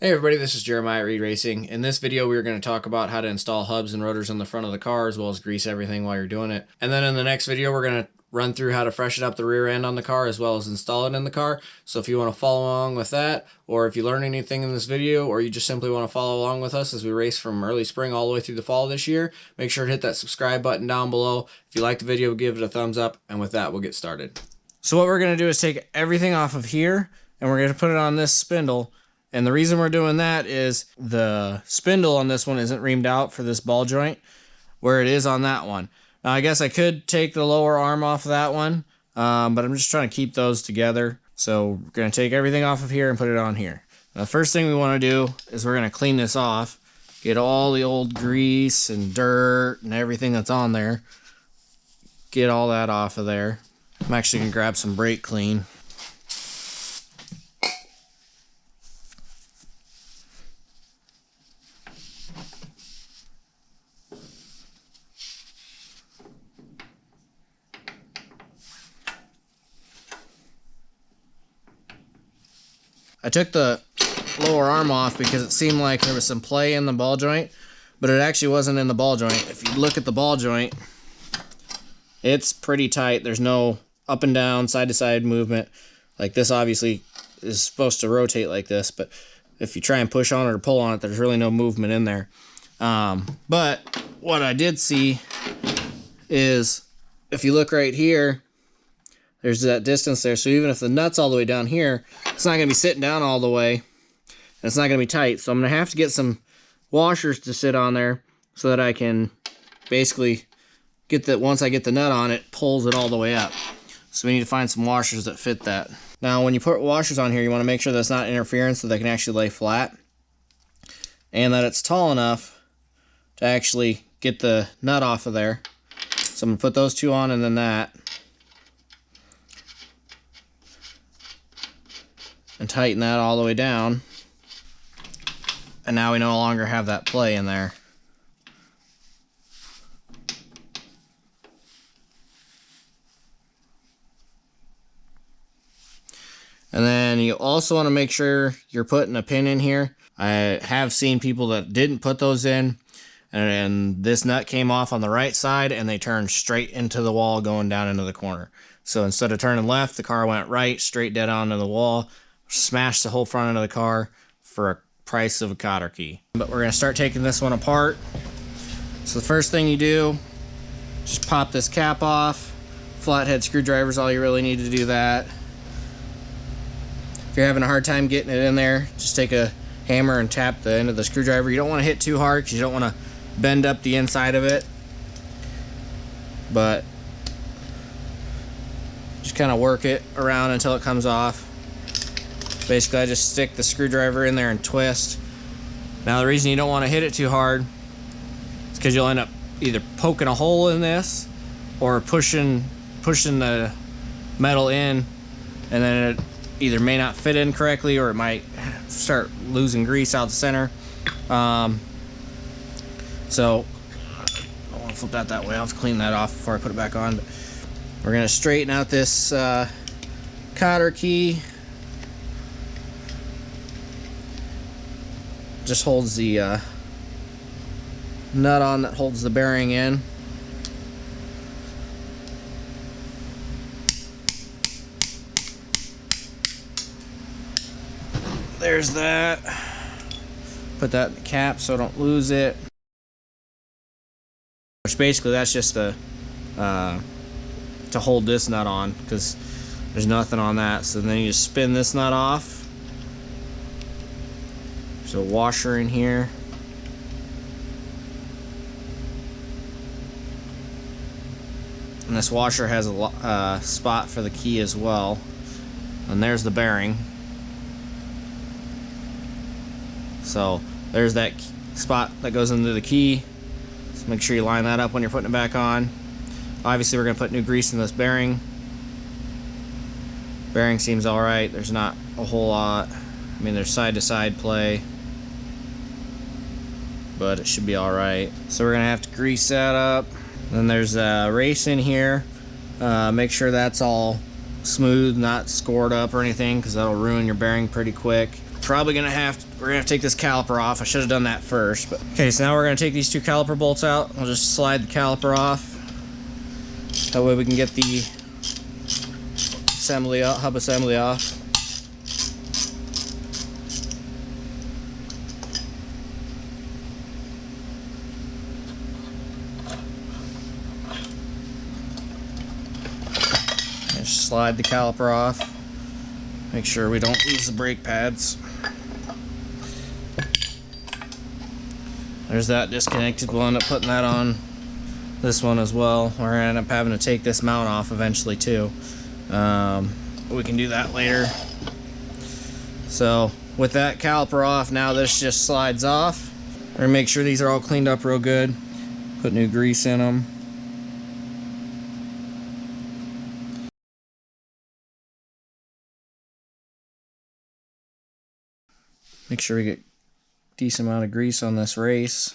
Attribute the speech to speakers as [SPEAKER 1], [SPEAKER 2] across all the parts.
[SPEAKER 1] Hey everybody, this is Jeremiah at Reed Racing. In this video, we are going to talk about how to install hubs and rotors on the front of the car, as well as grease everything while you're doing it. And then in the next video, we're going to run through how to freshen up the rear end on the car, as well as install it in the car. So if you want to follow along with that, or if you learn anything in this video, or you just simply want to follow along with us as we race from early spring all the way through the fall this year, make sure to hit that subscribe button down below. If you like the video, give it a thumbs up, and with that, we'll get started. So what we're going to do is take everything off of here, and we're going to put it on this spindle. And the reason we're doing that is the spindle on this one isn't reamed out for this ball joint where it is on that one. Now, I guess I could take the lower arm off of that one, but I'm just trying to keep those together. So we're going to take everything off of here and put it on here. Now, the first thing we want to do is we're going to clean this off, get all the old grease and dirt and everything that's on there. Get all that off of there. I'm actually going to grab some brake clean. I took the lower arm off because it seemed like there was some play in the ball joint, but it actually wasn't in the ball joint. If you look at the ball joint, it's pretty tight. There's no up and down, side to side movement. Like this obviously is supposed to rotate like this, but if you try and push on it or pull on it, there's really no movement in there. But what I did see is if you look right here, there's that distance there. So even if the nut's all the way down here, it's not going to be sitting down all the way. And it's not going to be tight. So I'm going to have to get some washers to sit on there so that I can basically get that, once I get the nut on, it pulls it all the way up. So we need to find some washers that fit that. Now when you put washers on here, you want to make sure that it's not interference so they can actually lay flat. And that it's tall enough to actually get the nut off of there. So I'm going to put those two on and then that. And tighten that all the way down. And now we no longer have that play in there. And then you also want to make sure you're putting a pin in here. I have seen people that didn't put those in, and this nut came off on the right side and they turned straight into the wall going down into the corner. So instead of turning left, the car went right, straight dead onto the wall. Smash the whole front end of the car for a price of a cotter key. But we're going to start taking this one apart. So the first thing you do, just pop this cap off. Flathead screwdriver's all you really need to do that. If you're having a hard time getting it in there, just take a hammer and tap the end of the screwdriver. You don't want to hit too hard because you don't want to bend up the inside of it. But just kind of work it around until it comes off. Basically, I just stick the screwdriver in there and twist. Now, the reason you don't want to hit it too hard is because you'll end up either poking a hole in this or pushing the metal in, and then it either may not fit in correctly or it might start losing grease out the center. So, I don't want to flip that way. I'll have to clean that off before I put it back on. But we're going to straighten out this cotter key. Just holds the nut on that holds the bearing in. There's that. Put that in the cap so I don't lose it. Which basically that's just to hold this nut on because there's nothing on that. So then you just spin this nut off. There's a washer in here. And this washer has a spot for the key as well. And there's the bearing. So there's that spot that goes into the key. So make sure you line that up when you're putting it back on. Obviously we're going to put new grease in this bearing. Bearing seems alright. There's not a whole lot. I mean, there's side to side play, but it should be alright. So we're gonna have to grease that up. Then there's a race in here. Make sure that's all smooth, not scored up or anything, because that'll ruin your bearing pretty quick. Probably gonna have to, we're gonna have to take this caliper off. I should have done that first, but okay. So now we're gonna take these two caliper bolts out. We'll just slide the caliper off. That way we can get the assembly, hub assembly off. Just slide the caliper off. Make sure we don't lose the brake pads. There's that disconnected. We'll end up putting that on this one as well. We're gonna end up having to take this mount off eventually too. We can do that later. So with that caliper off, now this just slides off. We're gonna make sure these are all cleaned up real good. Put new grease in them. Make sure we get a decent amount of grease on this race.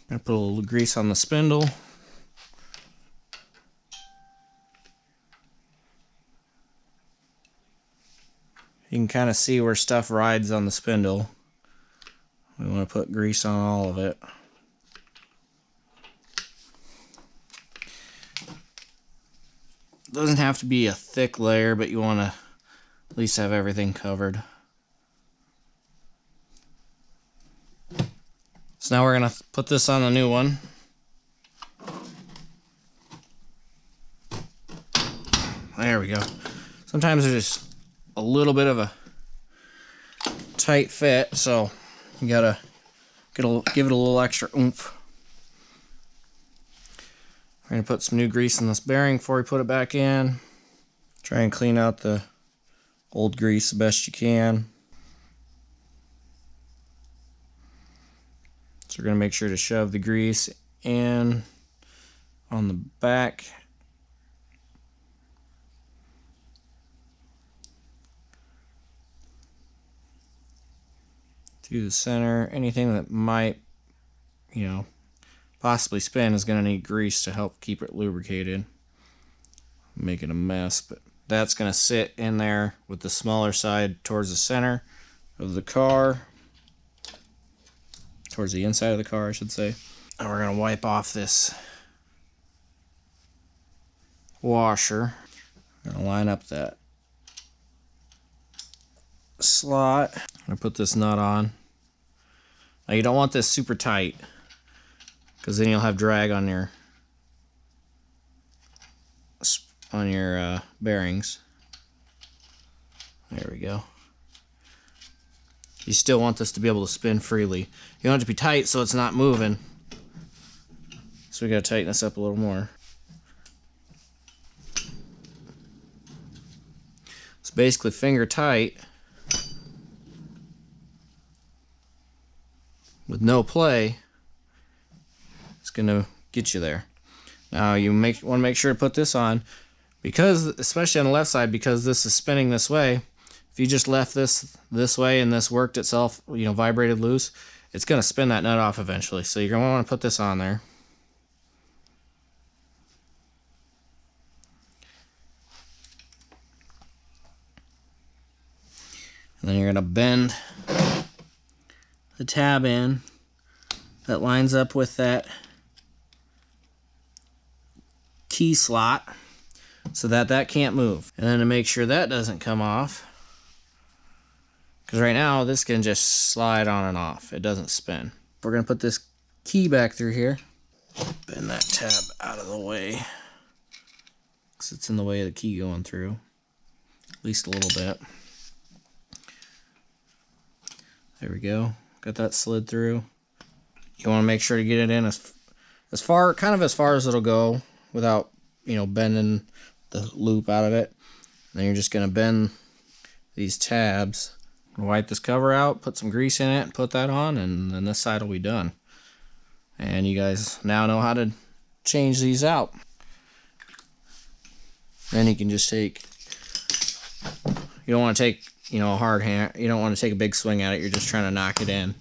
[SPEAKER 1] I'm gonna put a little grease on the spindle. You can kind of see where stuff rides on the spindle. We want to put grease on all of it. Doesn't have to be a thick layer, but you want to at least have everything covered. So now we're going to put this on the new one. There we go. Sometimes there's just a little bit of a tight fit, so you gotta give it a little extra oomph. We're gonna put some new grease in this bearing before we put it back in. Try and clean out the old grease the best you can. So we're gonna make sure to shove the grease in on the back. To the center. Anything that might, possibly spin is going to need grease to help keep it lubricated. Make it a mess, but that's going to sit in there with the smaller side towards the center of the car. Towards the inside of the car, I should say. And we're going to wipe off this washer. I'm going to line up that slot. I'm going to put this nut on. Now you don't want this super tight, because then you'll have drag on your bearings. There we go. You still want this to be able to spin freely. You don't want it to be tight so it's not moving. So we got to tighten this up a little more. It's basically finger tight. With no play, it's going to get you there. Now you want to make sure to put this on, because especially on the left side, because this is spinning this way. If you just left this way and this worked itself, vibrated loose, it's going to spin that nut off eventually. So you're going to want to put this on there. And then you're going to bend the tab in that lines up with that key slot so that can't move. And then to make sure that doesn't come off, because right now this can just slide on and off. It doesn't spin. We're going to put this key back through here. Bend that tab out of the way, because it's in the way of the key going through. At least a little bit. There we go. Got that slid through. You want to make sure to get it in as far as it'll go without, bending the loop out of it. And then you're just going to bend these tabs. Wipe this cover out, put some grease in it, and put that on, and then this side will be done. And you guys now know how to change these out. Then you can just take, you don't want to take, a hard hand, you don't want to take a big swing at it, you're just trying to knock it in.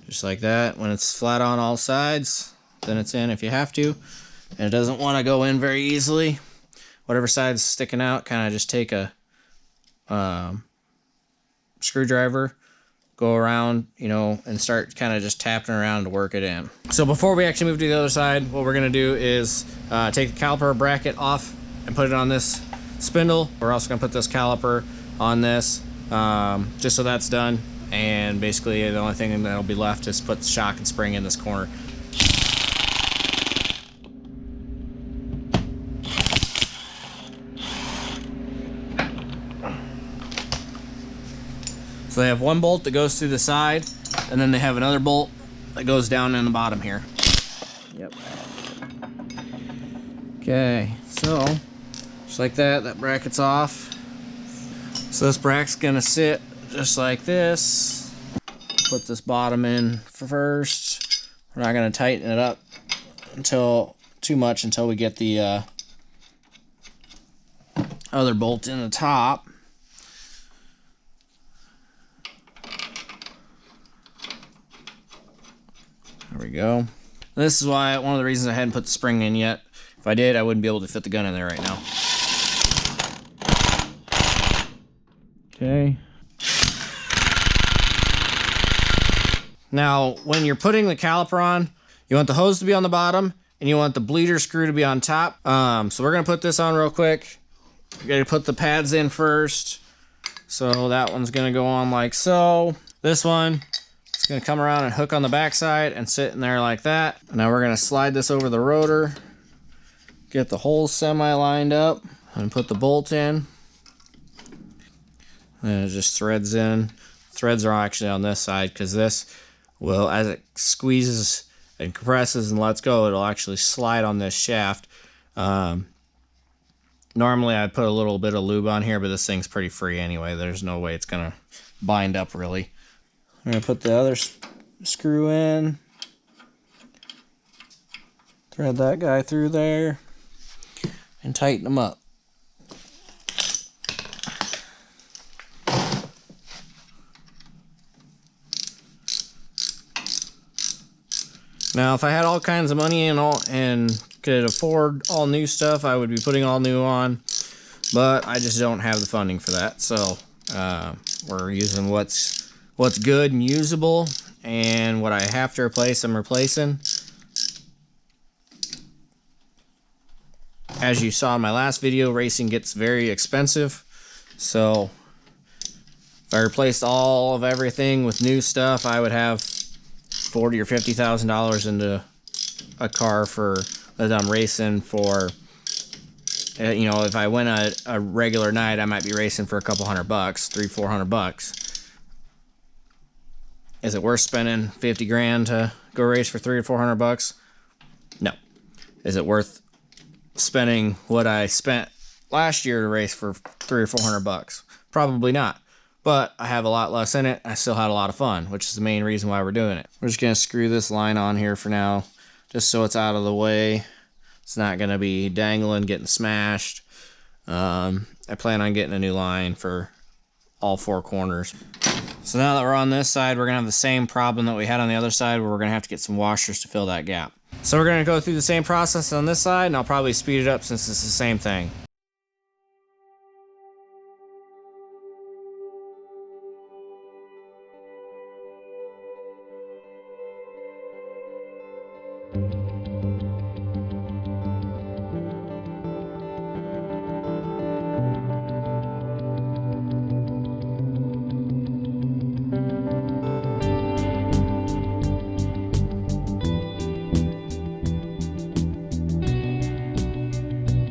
[SPEAKER 1] Just just like that. When it's flat on all sides, then it's in if you have to. And it doesn't want to go in very easily. Whatever side's sticking out, kind of just take a screwdriver, go around, you know, and start kind of just tapping around to work it in. So before we actually move to the other side, what we're going to do is take the caliper bracket off and put it on this spindle. We're also going to put this caliper on this, just so that's done. And basically the only thing that'll be left is put the shock and spring in this corner. So they have one bolt that goes through the side, and then they have another bolt that goes down in the bottom here. Yep. Okay, so just like that, that bracket's off. So this bracket's gonna sit just like this. Put this bottom in first. We're not gonna tighten it up too much until we get the other bolt in the top. There we go. This is why one of the reasons I hadn't put the spring in yet. If I did, I wouldn't be able to fit the gun in there right now. Okay. Now, when you're putting the caliper on, you want the hose to be on the bottom, and you want the bleeder screw to be on top. So we're gonna put this on real quick. You gotta put the pads in first. So that one's gonna go on like so. This one, it's gonna come around and hook on the backside and sit in there like that. Now we're gonna slide this over the rotor, get the holes semi lined up, and put the bolt in. And it just threads in. Threads are actually on this side because this will, as it squeezes and compresses and lets go, it'll actually slide on this shaft. Normally I'd put a little bit of lube on here, but this thing's pretty free anyway. There's no way it's gonna bind up really. I'm gonna put the other screw in, thread that guy through there, and tighten them up. Now, if I had all kinds of money and could afford all new stuff, I would be putting all new on, but I just don't have the funding for that. So we're using what's good and usable, and what I have to replace, I'm replacing. As you saw in my last video, racing gets very expensive, so if I replaced all of everything with new stuff, I would have $40,000 or $50,000 into a car for that I'm racing for. You know, if I went a regular night, I might be racing for a couple $100, $300-400. Is it worth spending 50 grand to go race for $300 or $400? No. Is it worth spending what I spent last year to race for $300 or $400? Probably not. But I have a lot less in it. I still had a lot of fun, which is the main reason why we're doing it. We're just gonna screw this line on here for now, just so it's out of the way. It's not gonna be dangling, getting smashed. I plan on getting a new line for all 4 corners. So now that we're on this side, we're gonna have the same problem that we had on the other side, where we're gonna have to get some washers to fill that gap. So we're gonna go through the same process on this side, and I'll probably speed it up since it's the same thing.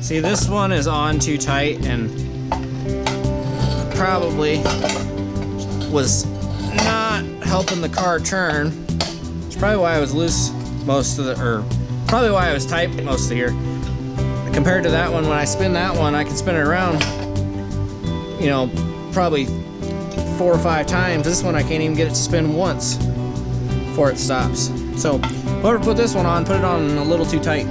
[SPEAKER 1] See, this one is on too tight and probably was not helping the car turn. It's probably why I was loose most of the, or probably why I was tight most of the year. Compared to that one, when I spin that one, I can spin it around, you know, probably 4 or 5 times. This one I can't even get it to spin once before it stops. So whoever put this one on, put it on a little too tight.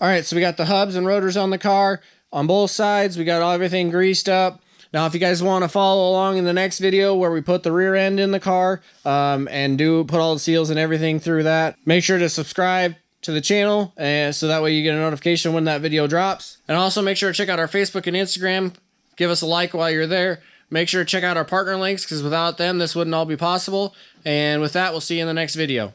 [SPEAKER 1] All right, so we got the hubs and rotors on the car. On both sides, we got everything greased up. Now, if you guys want to follow along in the next video where we put the rear end in the car and put all the seals and everything through that, make sure to subscribe to the channel so that way you get a notification when that video drops. And also make sure to check out our Facebook and Instagram. Give us a like while you're there. Make sure to check out our partner links because without them, this wouldn't all be possible. And with that, we'll see you in the next video.